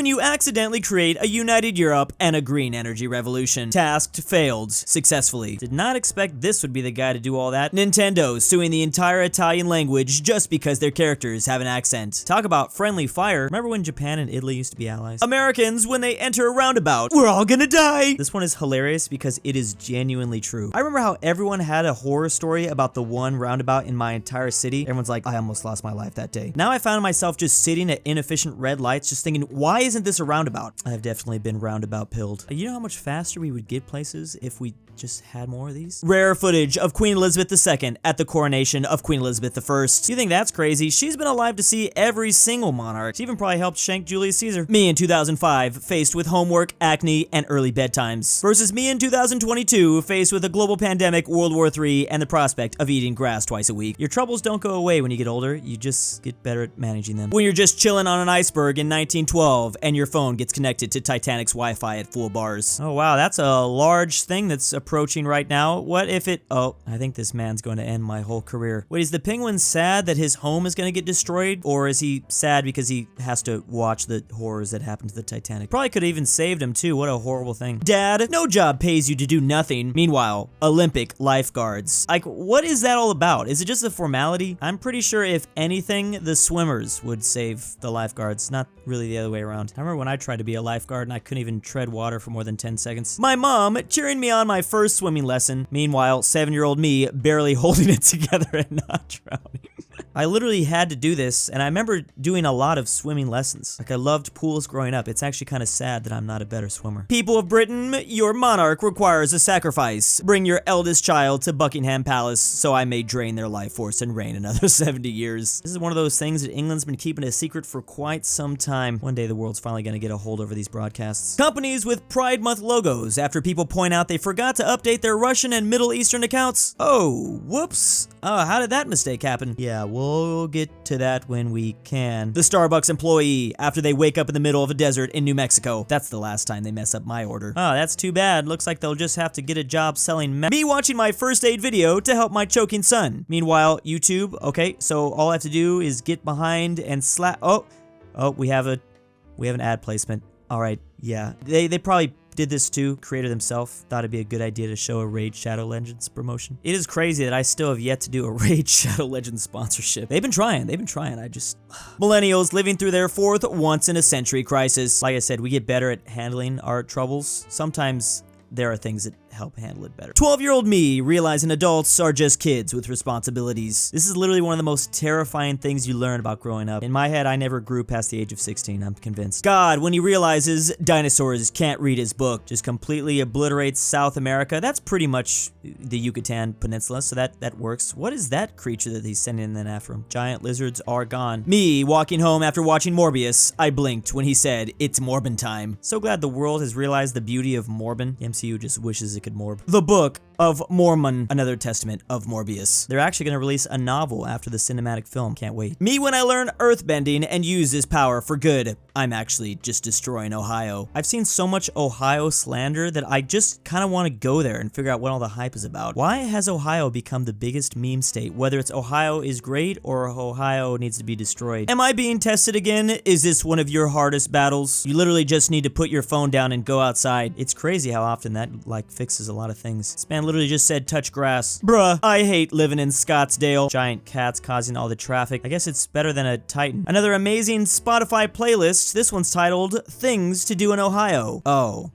when you accidentally create a united Europe and a green energy revolution. Tasked failed successfully. Did not expect this would be the guy to do all that. Nintendo suing the entire Italian language just because their characters have an accent. Talk about friendly fire. Remember when Japan and Italy used to be allies? Americans, when they enter a roundabout, we're all gonna die. This one is hilarious because it is genuinely true. I remember how everyone had a horror story about the one roundabout in my entire city. Everyone's like, I almost lost my life that day. Now I found myself just sitting at inefficient red lights just thinking, why isn't this a roundabout? I have definitely been roundabout pilled. You know how much faster we would get places if we just had more of these? Rare footage of Queen Elizabeth II at the coronation of Queen Elizabeth I. You think that's crazy? She's been alive to see every single monarch. She even probably helped shank Julius Caesar. Me in 2005, faced with homework, acne, and early bedtimes. Versus me in 2022, faced with a global pandemic, World War III, and the prospect of eating grass twice a week. Your troubles don't go away when you get older, you just get better at managing them. When you're just chilling on an iceberg in 1912, and your phone gets connected to Titanic's Wi-Fi at full bars. Oh wow, that's a large thing that's approaching right now. What if it... Oh, I think this man's going to end my whole career. Wait, is the penguin sad that his home is going to get destroyed? Or is he sad because he has to watch the horrors that happened to the Titanic? Probably could have even saved him too. What a horrible thing. Dad, no job pays you to do nothing. Meanwhile, Olympic lifeguards. Like, what is that all about? Is it just a formality? I'm pretty sure if anything, the swimmers would save the lifeguards, not really the other way around. I remember when I tried to be a lifeguard and I couldn't even tread water for more than 10 seconds. My mom cheering me on my first swimming lesson. Meanwhile, 7-year-old me barely holding it together and not drowning. I literally had to do this, and I remember doing a lot of swimming lessons. Like, I loved pools growing up. It's actually kind of sad that I'm not a better swimmer. People of Britain, your monarch requires a sacrifice. Bring your eldest child to Buckingham Palace so I may drain their life force and reign another 70 years. This is one of those things that England's been keeping a secret for quite some time. One day the world's finally gonna get a hold over these broadcasts. Companies with Pride Month logos after people point out they forgot to update their Russian and Middle Eastern accounts. Oh, whoops. How did that mistake happen? Yeah, we'll get to that when we can. The Starbucks employee after they wake up in the middle of a desert in New Mexico. That's the last time they mess up my order. Oh, that's too bad. Looks like they'll just have to get a job selling me watching my first aid video to help my choking son. Meanwhile, YouTube, okay, so all I have to do is get behind and slap. Oh, we have an ad placement. All right, yeah. They probably did this too. Creator themselves thought it'd be a good idea to show a Raid Shadow Legends promotion. It is crazy that I still have yet to do a Raid Shadow Legends sponsorship. They've been trying. I just... Millennials living through their fourth once-in-a-century crisis. Like I said, we get better at handling our troubles. Sometimes there are things that help handle it better. 12-year-old me realizing adults are just kids with responsibilities. This is literally one of the most terrifying things you learn about growing up. In my head, I never grew past the age of 16, I'm convinced. God, when he realizes dinosaurs can't read his book, just completely obliterates South America. That's pretty much the Yucatan Peninsula, so that works. What is that creature that he's sending in after him? Giant lizards are gone. Me walking home after watching Morbius, I blinked when he said, it's Morbin time. So glad the world has realized the beauty of Morbin. The MCU just wishes it could morb. The Book of Mormon, another testament of Morbius. They're actually going to release a novel after the cinematic film. Can't wait. Me when I learn earthbending and use this power for good. I'm actually just destroying Ohio. I've seen so much Ohio slander that I just kind of want to go there and figure out what all the hype is about. Why has Ohio become the biggest meme state? Whether it's Ohio is great or Ohio needs to be destroyed. Am I being tested again? Is this one of your hardest battles? You literally just need to put your phone down and go outside. It's crazy how often that fixes a lot of things. This man literally just said touch grass. Bruh, I hate living in Scottsdale. Giant cats causing all the traffic. I guess it's better than a Titan. Another amazing Spotify playlist. This one's titled Things to Do in Ohio. Oh,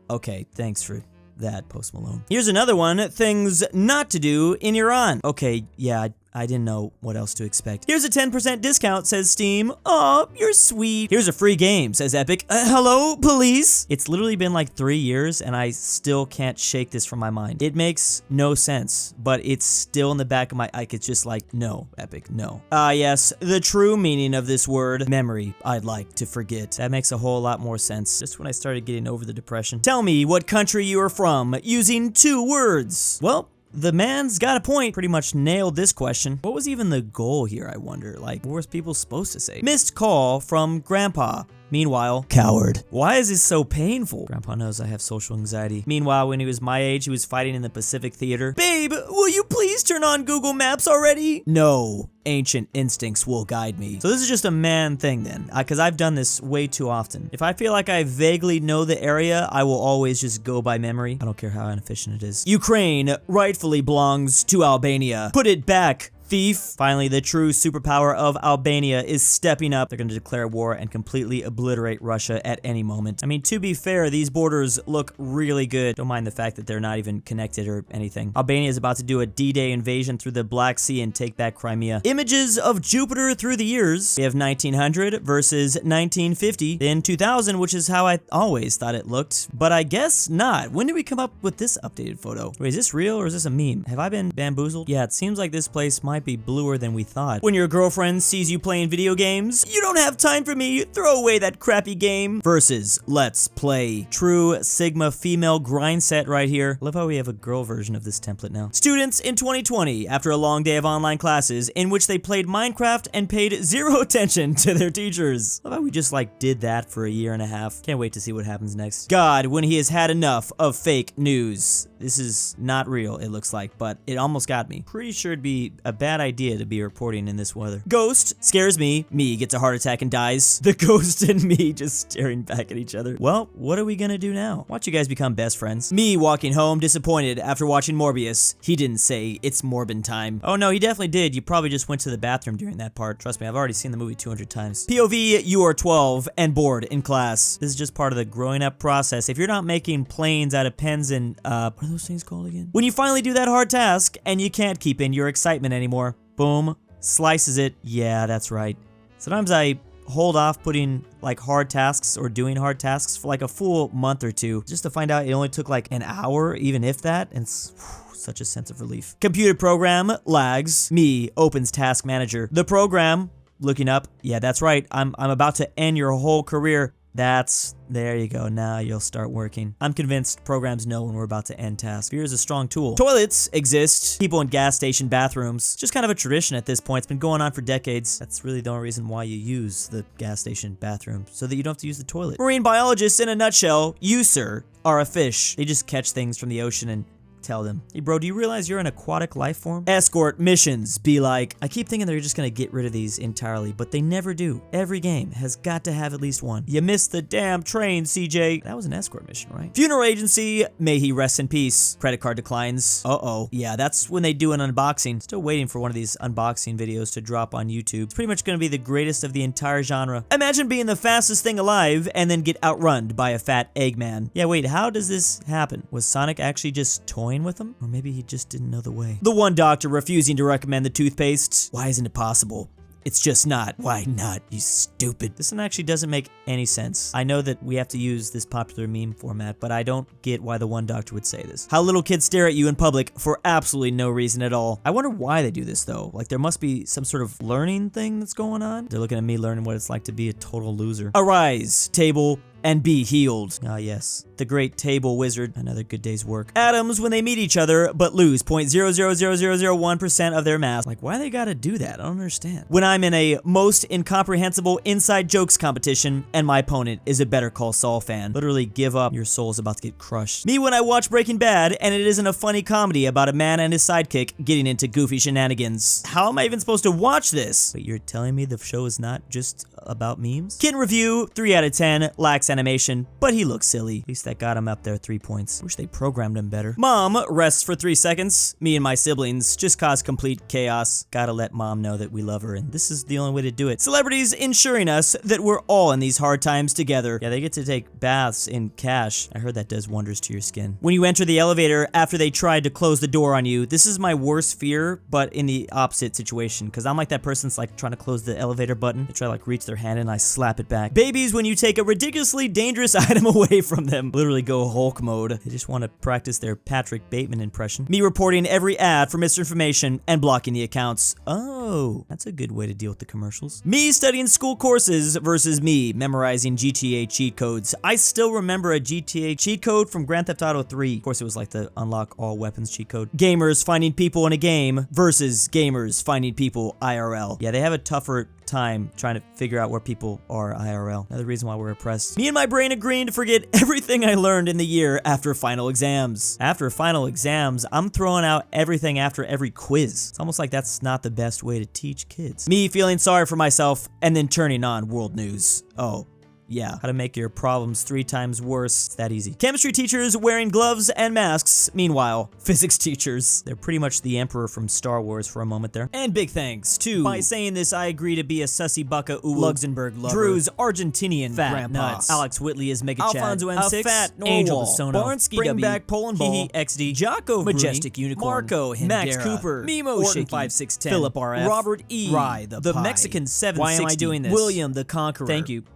okay, thanks for that, Post Malone. Here's another one, Things Not to Do in Iran. Okay, yeah, I didn't know what else to expect. Here's a 10% discount, says Steam. Aw, you're sweet. Here's a free game, says Epic. Hello, police? It's literally been like 3 years, and I still can't shake this from my mind. It makes no sense, but it's still in the back of my... It's just like, no, Epic, no. Yes, the true meaning of this word, memory, I'd like to forget. That makes a whole lot more sense, just when I started getting over the depression. Tell me what country you are from, using 2 words. Well, the man's got a point. Pretty much nailed this question. What was even the goal here, I wonder? Like, what were people supposed to say? Missed call from Grandpa. Meanwhile, coward. Why is this so painful? Grandpa knows I have social anxiety. Meanwhile, when he was my age, he was fighting in the Pacific Theater. Babe, will you please turn on Google Maps already? No. Ancient instincts will guide me. So this is just a man thing then, because I've done this way too often. If I feel like I vaguely know the area, I will always just go by memory. I don't care how inefficient it is. Ukraine rightfully belongs to Albania. Put it back, thief. Finally, the true superpower of Albania is stepping up. They're going to declare war and completely obliterate Russia at any moment. I mean, to be fair, these borders look really good. Don't mind the fact that they're not even connected or anything. Albania is about to do a D-Day invasion through the Black Sea and take back Crimea. Images of Jupiter through the years. We have 1900 versus 1950, then 2000, which is how I always thought it looked, but I guess not. When did we come up with this updated photo? Wait, is this real or is this a meme? Have I been bamboozled? Yeah, it seems like this place might be bluer than we thought. When your girlfriend sees you playing video games, you don't have time for me, throw away that crappy game. Versus let's play. True Sigma female grind set right here. Love how we have a girl version of this template now. Students in 2020, after a long day of online classes in which they played Minecraft and paid zero attention to their teachers. Love how we just like did that for a year and a half. Can't wait to see what happens next. God, when he has had enough of fake news. This is not real, it looks like, but it almost got me. Pretty sure it'd be a bad idea to be reporting in this weather. Ghost scares me. Me gets a heart attack and dies. The ghost and me just staring back at each other. Well, what are we gonna do now? Watch you guys become best friends. Me walking home disappointed after watching Morbius. He didn't say it's Morbin time. Oh no, he definitely did. You probably just went to the bathroom during that part. Trust me, I've already seen the movie 200 times. POV, you are 12 and bored in class. This is just part of the growing up process. If you're not making planes out of pens and, what are those things called again? When you finally do that hard task and you can't keep in your excitement anymore. Boom, slices it. Yeah, that's right. Sometimes I hold off putting like hard tasks or doing hard tasks for like a full month or two just to find out it only took like an hour, even if that, and such a sense of relief. Computer program lags. Me opens task manager. The program looking up. Yeah, that's right. I'm about to end your whole career. There you go, now you'll start working. I'm convinced programs know when we're about to end tasks. Fear is a strong tool. Toilets exist. People in gas station bathrooms. Just kind of a tradition at this point. It's been going on for decades. That's really the only reason why you use the gas station bathroom, so that you don't have to use the toilet. Marine biologists in a nutshell, you, sir, are a fish. They just catch things from the ocean and tell them, hey bro, do you realize you're an aquatic life form? Escort missions be like, I keep thinking they're just gonna get rid of these entirely, but they never do. Every game has got to have at least one. You missed the damn train, CJ. That was an escort mission, right? Funeral agency, may he rest in peace. Credit card declines. Uh-oh. Yeah, that's when they do an unboxing. Still waiting for one of these unboxing videos to drop on YouTube. It's pretty much gonna be the greatest of the entire genre. Imagine being the fastest thing alive and then get outrun by a fat Eggman. Yeah, wait, how does this happen? Was Sonic actually just toying with him? Or maybe he just didn't know the way. The one doctor refusing to recommend the toothpaste. Why isn't it possible? It's just not. Why not, you stupid? This one actually doesn't make any sense. I know that we have to use this popular meme format, but I don't get why the one doctor would say this. How little kids stare at you in public for absolutely no reason at all. I wonder why they do this though. Like there must be some sort of learning thing that's going on. They're looking at me learning what it's like to be a total loser. Arise, table, and be healed. Ah yes, the great table wizard. Another good day's work. Atoms when they meet each other, but lose 0.00001% of their mass. Like why they gotta do that? I don't understand. When I'm in a most incomprehensible inside jokes competition and my opponent is a Better Call Saul fan. Literally give up, your soul's about to get crushed. Me when I watch Breaking Bad and it isn't a funny comedy about a man and his sidekick getting into goofy shenanigans. How am I even supposed to watch this? Wait, you're telling me the show is not just about memes? Kitten review, 3 out of 10, lacks animation, but he looks silly. At least that got him up there 3 points. Wish they programmed him better. Mom rests for 3 seconds. Me and my siblings just cause complete chaos. Gotta let mom know that we love her, and this is the only way to do it. Celebrities ensuring us that we're all in these hard times together. Yeah, they get to take baths in cash. I heard that does wonders to your skin. When you enter the elevator after they tried to close the door on you, this is my worst fear, but in the opposite situation, because I'm like that person that's like trying to close the elevator button. They try to like reach their hand and I slap it back. Babies when you take a ridiculously dangerous item away from them. Literally go Hulk mode. They just want to practice their Patrick Bateman impression. Me reporting every ad for misinformation and blocking the accounts. Oh, that's a good way to deal with the commercials. Me studying school courses versus me memorizing GTA cheat codes. I still remember a GTA cheat code from Grand Theft Auto 3. Of course, it was like the unlock all weapons cheat code. Gamers finding people in a game versus gamers finding people IRL. Yeah, they have a tougher time trying to figure out where people are IRL. Another reason why we're oppressed. Me and my brain agreeing to forget everything I learned in the year after final exams. After final exams, I'm throwing out everything after every quiz. It's almost like that's not the best way to teach kids. Me feeling sorry for myself and then turning on world news. Oh. Yeah, how to make your problems 3 times worse. It's that easy. Chemistry teachers wearing gloves and masks. Meanwhile, physics teachers. They're pretty much the Emperor from Star Wars for a moment there. And big thanks to, by saying this, I agree to be a sussy baka LuxembourgLover. Drew's Argentinian grandpa. Alex Whitley is Mega Chad. Alfonso M6. aPhatNarwhal. Angel Bisono. Barnsky W. bringbackpolandball. XD. Jocko Majestic Unicorn. Marco Max Hindera. Cooper. Mimoshiki. Ortin 5610. Philipp RF. Robert E. RyeThePie. The Mexican 760. Why am I doing this? William the Conqueror. Thank you.